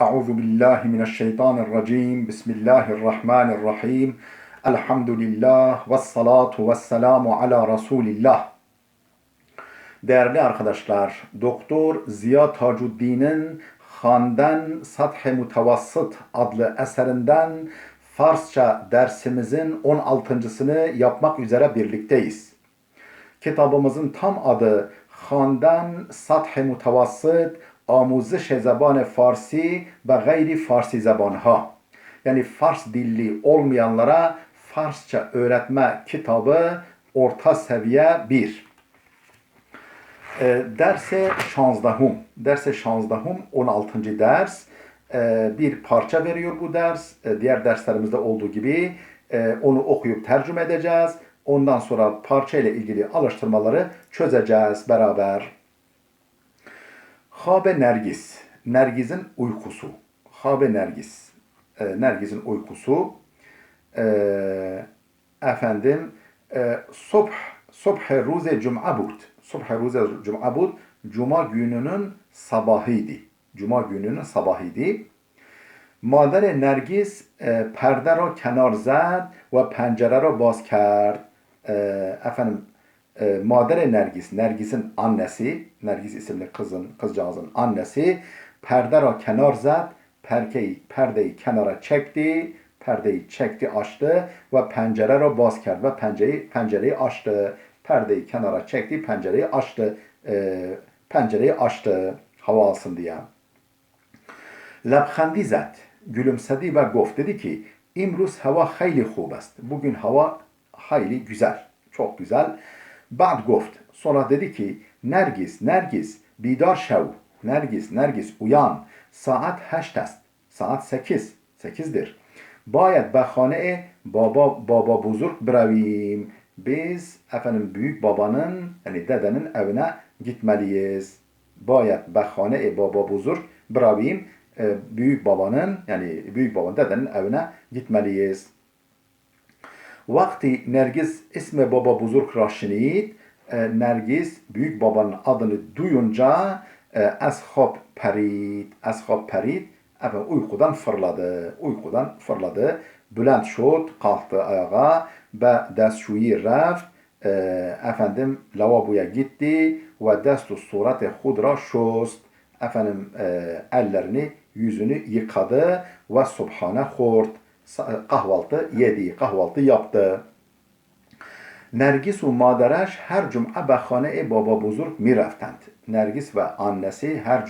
Euzu billahi mineşşeytanirracim. Bismillahirrahmanirrahim. Elhamdülillah ve salatu ve selamu ala Resulillah. Değerli arkadaşlar, Doktor Ziya Tacuddin'in Han'den Sath-ı Mutavassıt adlı eserinden Farsça dersimizin 16.sını yapmak üzere birlikteyiz. Kitabımızın tam adı Han'den Sath-ı Mutavassıt Amuziş Zeban Farsi ve Gayri Farsi Zebanha. Yani Fars dilli olmayanlara Farsça öğretme kitabı orta seviye 1. Derse şanzdahum. Derse şanzdahum 16. ders. Bir parça veriyor bu ders. Diğer derslerimizde olduğu gibi onu okuyup tercüme edeceğiz. Ondan sonra parça ile ilgili alıştırmaları çözeceğiz beraber. Habe Nergis. Nergiz'in uykusu. Habe Nergis. Nergiz'in uykusu. Efendim Subh ruze cum'a bud. Subh ruze cum'a bud. Cuma gününün sabahıydı. Cuma gününün sabahıydı. مادر نرگس پرده را کنار زد و پنجره را باز کرد. Efendim Mader Nergis, Nergis'in annesi, Nergis isimli kızcağızın annesi perde ra kenar zed, perdeyi kenara çekti, perdeyi çekti, açtı ve pencere ra baz kerd ve pencereyi açtı. Perdeyi kenara çekti, pencereyi açtı hava alsın diye. Lebxendi zed, gülümsedi ve gofт, dedi ki imruz hava hayli خوب است. Bugün hava hayli güzel, çok güzel. Ba'd gofт, sonra dedi ki Nergis bidar şev, Nergis uyan, saat 8 است, saat 8'dir. Bayet be khane baba buzurg bravim, biz büyük babanın yani dedenin evine gitmeliyiz. Bayet be khane baba buzurg bravim, büyük babanın dedenin evine gitmeliyiz. Vakti Nergis ismi baba buzurg ra şinid, Nergis büyük babanın adını duyunca ashab perid, uykudan fırladı, bülent şod, kalktı ayağa ve destşuyi reft, lavaboya gitti ve destu surati hudra şost, ellerini yüzünü yıkadı ve subhane hort, kahvaltı yaptı. Nergis ve madereş her cuma be hane baba buzurg miraftend. Nergis ve annesi her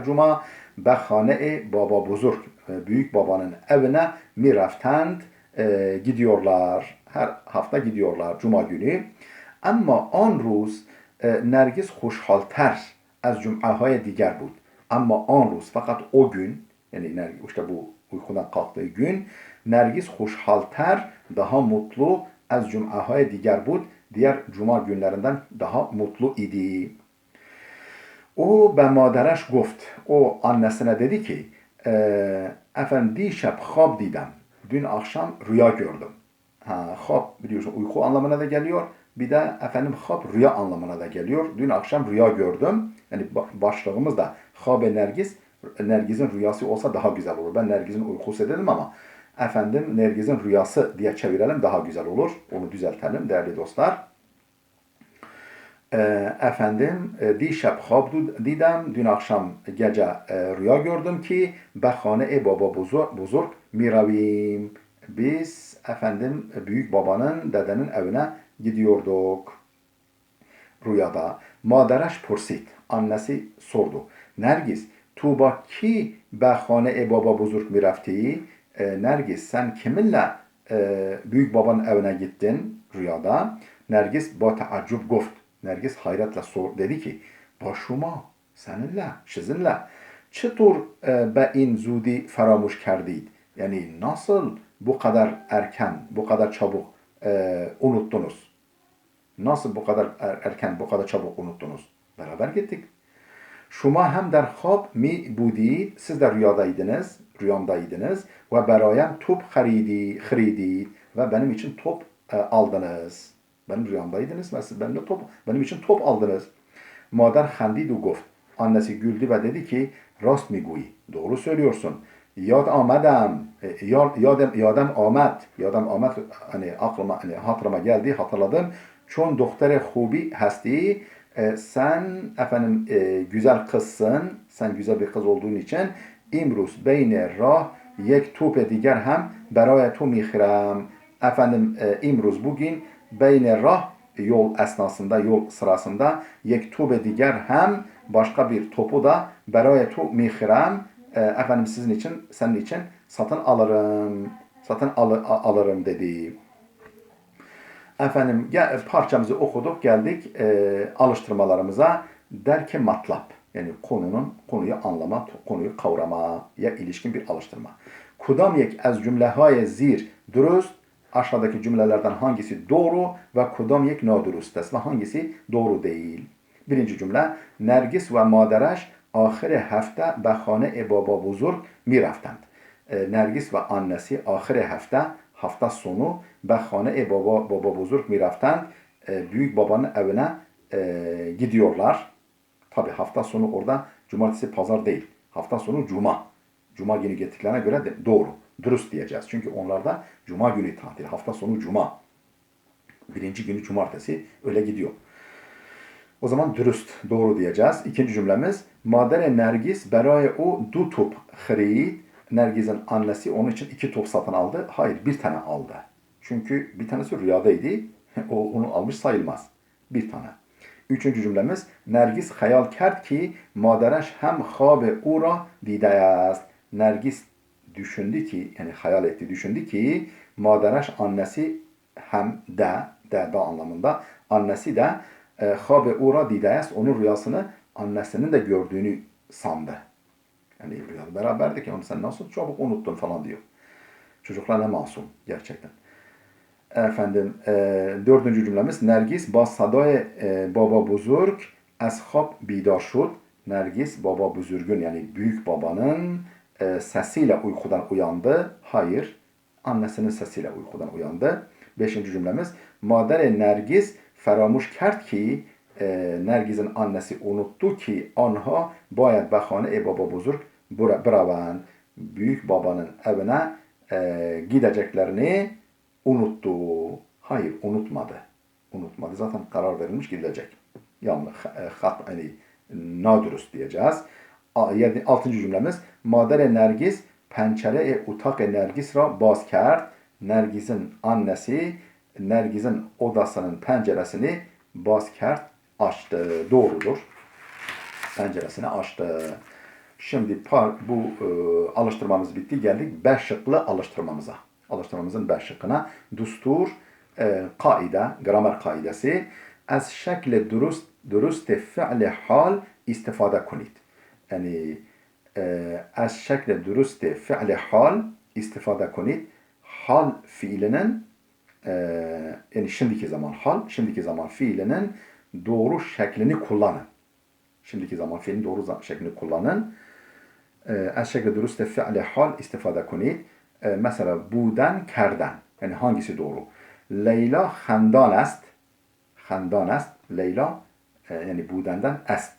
cuma be hane baba buzurg, büyük babanın evine miraftend, gidiyorlar. Her hafta gidiyorlar cuma günü. Ama on ruz Nergis hoşhalter az cumahay diğer bud. Ama on ruz, fakat o gün, yani işte bu uykudan kalktığı gün, Nergis hoşhalter, daha mutlu, az cumahay diğer bud, diğer cuma günlerinden daha mutlu idi. O be madereş gofт, o annesine dedi ki dişep khab didem, dün akşam rüya gördüm. Khab biliyorsun uyku anlamına da geliyor. Bir de khab rüya anlamına da geliyor. Dün akşam rüya gördüm. Yani başlığımız da Habe Nergis, Nergis'in rüyası olsa daha güzel olur. Ben Nergis'in uykusu dedim ama Nergis'in rüyası diye çevirelim, daha güzel olur. Onu düzeltelim değerli dostlar. Dişep khab didem, dün akşam gece rüya gördüm ki be khane baba buzurg miravim, biz büyük babanın, dedenin evine gidiyorduk rüyada. Madereş pursit, annesi sordu. Nergis tu ba ki be khane baba buzurg mirafti? Nergis sen kiminle büyük babanın evine gittin rüyada? Nergis ba taaccub gofт. Nergis hayretle dedi ki başuma seninle, sizinle çetur be in zudi faramuş kerdid? Yani nasıl bu kadar erken, bu kadar çabuk unuttunuz? Nasıl bu kadar erken, bu kadar çabuk unuttunuz? Beraber gittik. Şuma hem der khab mi budid, siz de rüyamdaydınız ve berayem top xaridid ve benim için top aldınız. Benim rüyamdaydınız ve siz benim için top aldınız. Mader xendid u gofт, annesi güldü ve dedi ki Rast میگویی. doğru söylüyorsun. Yad آمدم. Yadem آمد. Yadem آمد hani aklıma hani hatırıma geldi, hatırladım. Çon doktere hubi hasti. Sen efendim güzel kızsın. Sen güzel bir kız olduğun için imruz beyne rah yek tupe diğer hem beraya tu mihram. Efendim imruz bugün beyne rah yol esnasında, yol sırasında yektube diğer hem başka bir topu da berayetu mihram efendim sizin için, senin için satın alırım. Alırım dedi. Efendim parçamızı okuduk, geldik alıştırmalarımıza. Derke matlap, yani konuyu anlama, konuyu kavramaya ilişkin bir alıştırma. Kudam yek az cümlehaye zir dürüst, aşağıdaki cümlelerden hangisi doğru ve kudam yek nadürüst ve hangisi doğru değil. Birinci cümle, Nergis ve Madereş ahire hafta be khane baba buzurg miraftand. Nergis ve annesi ahire hafta sonu be khane baba buzurg miraftand. Büyük babanın evine gidiyorlar. Tabi hafta sonu orada cumartesi pazar değil. Hafta sonu cuma. Cuma günü gittiklerine göre de doğru. Dürüst diyeceğiz. Çünkü onlarda cuma günü tatil. Hafta sonu cuma. Birinci günü cumartesi öyle gidiyor. O zaman dürüst, doğru diyeceğiz. İkinci cümlemiz Madere Nergis beraye o du top xarid. Nergis'in annesi onun için 2 top satın aldı. Hayır, bir tane aldı. Çünkü bir tanesi rüyadaydı. O onu almış sayılmaz. Bir tane. Üçüncü cümlemiz Nergis hayal kerd ki madereş hem xabe ura dideyast. Nergis düşündü ki, yani hayal etti, düşündü ki madereş annesi hem de anlamında annesi de xabe ura dideyast, onun rüyasını annesinin de gördüğünü sandı. Yani rüyada beraberdik ya, onu sen nasıl çabuk unuttun falan diyor. Çocuklar ne masum gerçekten. Efendim dördüncü cümlemiz Nergis ba sadaya baba buzurg ashab bidar şud. Nergis baba buzurgun, yani büyük babanın sesiyle uykudan uyandı. Hayır, annesinin sesiyle uykudan uyandı. Beşinci cümlemiz Madere Nergis feramuş kerd ki Nergis'in annesi unuttu ki anha bayet behane baba buzurg bravan. Büyük babanın evine gideceklerini unuttu. Hayır, unutmadı. Unutmadı. Zaten karar verilmiş, gidilecek. Yanlış. Yani nadürüst diyeceğiz. Altıncı cümlemiz Madere Nergis pencere utak Nergis ra baz kerd. Nergis'in annesi Nergis'in odasının penceresini baz kerd, açtı. Doğrudur. Penceresini açtı. Şimdi bu alıştırmamız bitti. Geldik 5 şıklı alıştırmamıza. Alıştırmamızın 5 şıkkına. Dustur, kaide, gramer kaidesi. Az şekle dürüst fi'li hal istifade kunit. Yani az şekle dürüst fi'li hal istifade kunit. Hal fiilinin yani şimdiki zaman fiilinin doğru şeklini kullanın. Şimdiki zaman fiilin doğru şeklini kullanın. Az şekilde dürüst fi'li hal istifade kunit. Mesela buden kerden. Yani hangisi doğru? Leyla xendan est. Xendan est. Leyla yani budenden est.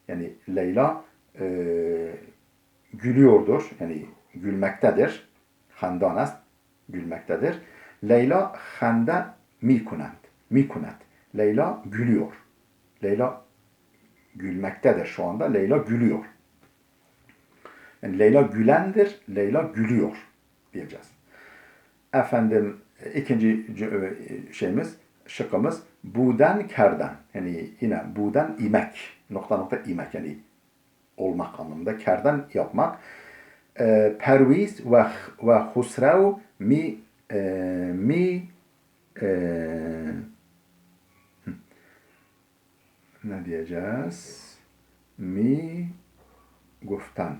Yani Leyla gülüyordur. Yani gülmektedir. Xendan est. Gülmektedir. Leyla xende mikunet. Leyla gülüyor. Leyla gülmektedir şu anda. Leyla gülüyor. Yani Leyla gülendir, Leyla gülüyor diyeceğiz. Efendim ikinci şıkkımız buden kerden. Yani yine buden imek. İmek, yani olmak anlamında. Kerden yapmak. Perviz ve husrev ne diyeceğiz? Mi guftand.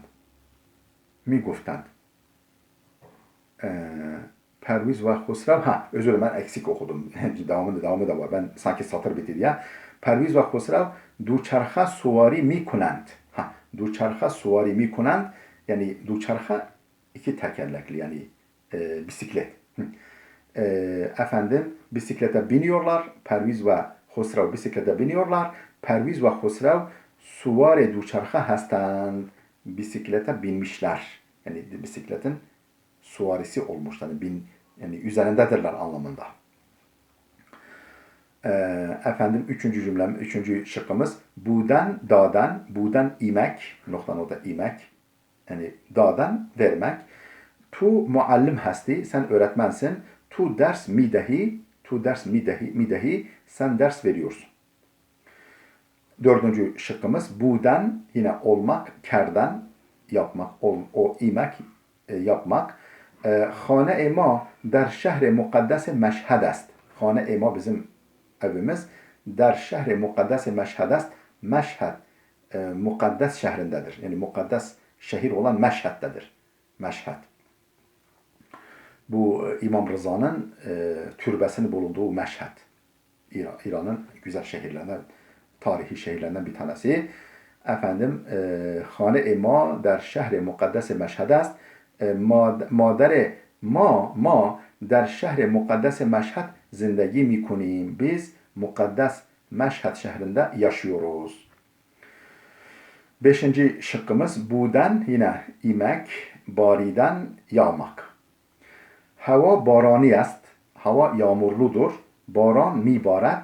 Perviz ve Husrev, özür dilerim, ben eksik okudum. devamı da var. Ben sanki satır bitti diye. Perviz ve Husrev duçarha suvari mi kunand. Duçarha suvari mi kunand. Yani duçarha iki tekerlekli, yani bisiklet. Efendim bisiklete biniyorlar. Perviz ve Husrev bisiklete biniyorlar. Perviz ve Husrev suvari duçarha hastand. bisiklete binmişler. Yani bisikletin suvarisi olmuş. Yani üzerindedirler anlamında. Efendim üçüncü şıkkımız budan imek, nokta imek, yani dağdan vermek. Tu muallim hasti, sen öğretmensin. Tu ders midehi, sen ders veriyorsun. Dördüncü şıkkımız buden, yine olmak, kerden yapmak, o imek yapmak. Hane-i ma der şehri mukaddes meşhed est. Hane-i ma bizim evimiz. Der şehri mukaddes meşhed est. Meşhed mukaddes şehrindedir. Yani mukaddes şehir olan Meşhed'dedir. Meşhed. Bu İmam Rıza'nın türbesinin bulunduğu Meşhed. İran'ın güzel şehirlerinden, tarihi şehirlerinden bir tanesi. Efendim, Hane-i ma der şehri mukaddes Meşhed est. Ma der şehri mukaddes Meşhed zindagi mikunیم. Biz mukaddes Meşhed şehrinde yaşıyoruz. Beşinci şıkkımız buden, yine imek, bariden yağmak. Hava barani est. Hava yağmurludur. Baran mibaret.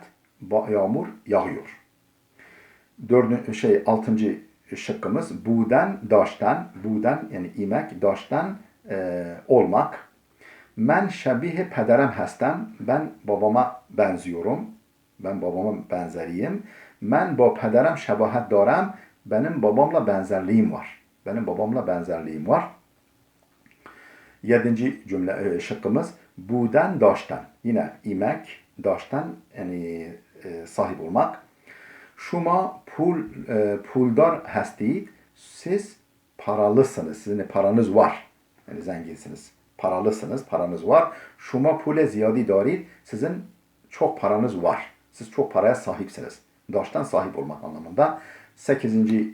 Yağmur yağıyor. Altıncı şıkkımız buden daştan. Buden yani imek, daştan olmak. Men şebih pederem hestem. Ben babama benziyorum. Ben babama benzeriyim. Men ba pederem şebahet darem. Benim babamla benzerliğim var. Benim babamla benzerliğim var. Yedinci şıkkımız buden daştan. Yine imek, daştan yani sahip olmak. Şuma puldar hestiyid. Siz paralısınız. Sizin paranız var. Yani zenginsiniz. Paralısınız. Paranız var. Şuma pule ziyadi darid. Sizin çok paranız var. Siz çok paraya sahipsiniz. Daştan sahip olmak anlamında. Sekizinci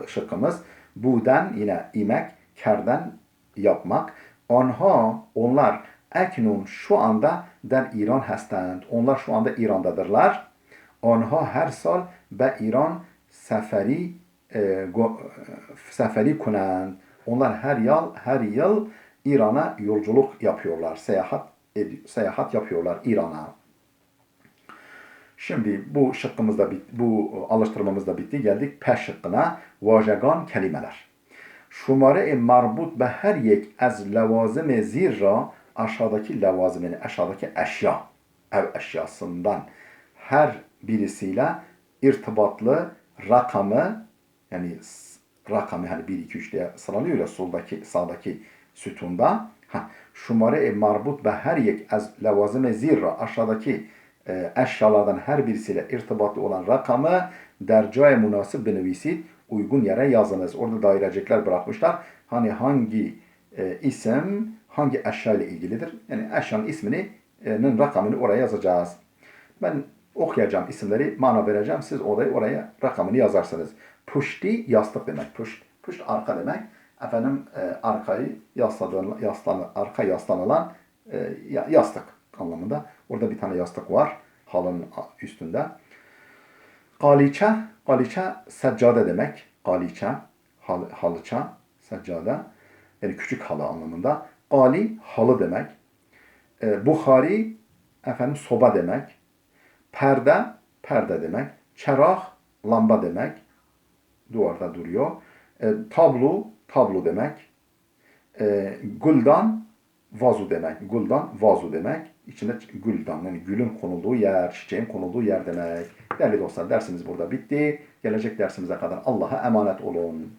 şıkkımız buden, yine imek, kerden yapmak. Onlar eknun şu anda der İran hestend. Onlar şu anda İran'dadırlar. Onha her sal be İran seferi kunend. Onlar her yıl İran'a yolculuk yapıyorlar. Seyahat yapıyorlar İran'a. Şimdi bu bu alıştırmamız da bitti. Geldik peş şıkkına. Vajegan kelimeler. Şumare marbut be her yek az levazim zir ra, aşağıdaki levazim, yani aşağıdaki eşya, ev eşyasından her birisiyle irtibatlı rakamı, yani rakamı hani 1, 2, 3 diye sıralanıyor ya sağdaki sütunda. Şumare marbut be her yek az levazim zir ra, aşağıdaki eşyalardan her birisiyle irtibatlı olan rakamı dercaya münasip benevisid, uygun yere yazınız. Orada dairecikler bırakmışlar. Hani hangi isim hangi eşya ile ilgilidir? Yani eşyanın isminin rakamını oraya yazacağız. Ben okuyacağım isimleri, mana vereceğim. Siz oraya rakamını yazarsınız. Puşti yastık demek. Puşt arka demek. Efendim arka yaslanılan yastık anlamında. Orada bir tane yastık var halının üstünde. Qaliçe seccade demek. Qaliçe, halıça, seccade. Yani küçük halı anlamında. Qali, halı demek. Bukhari, efendim soba demek. Perde demek. Çerah, lamba demek. Duvarda duruyor. Tablo demek. Güldan, vazu demek. Güldan, vazu demek. İçinde güldan, yani gülün konulduğu yer, çiçeğin konulduğu yer demek. Değerli dostlar, dersimiz burada bitti. Gelecek dersimize kadar Allah'a emanet olun.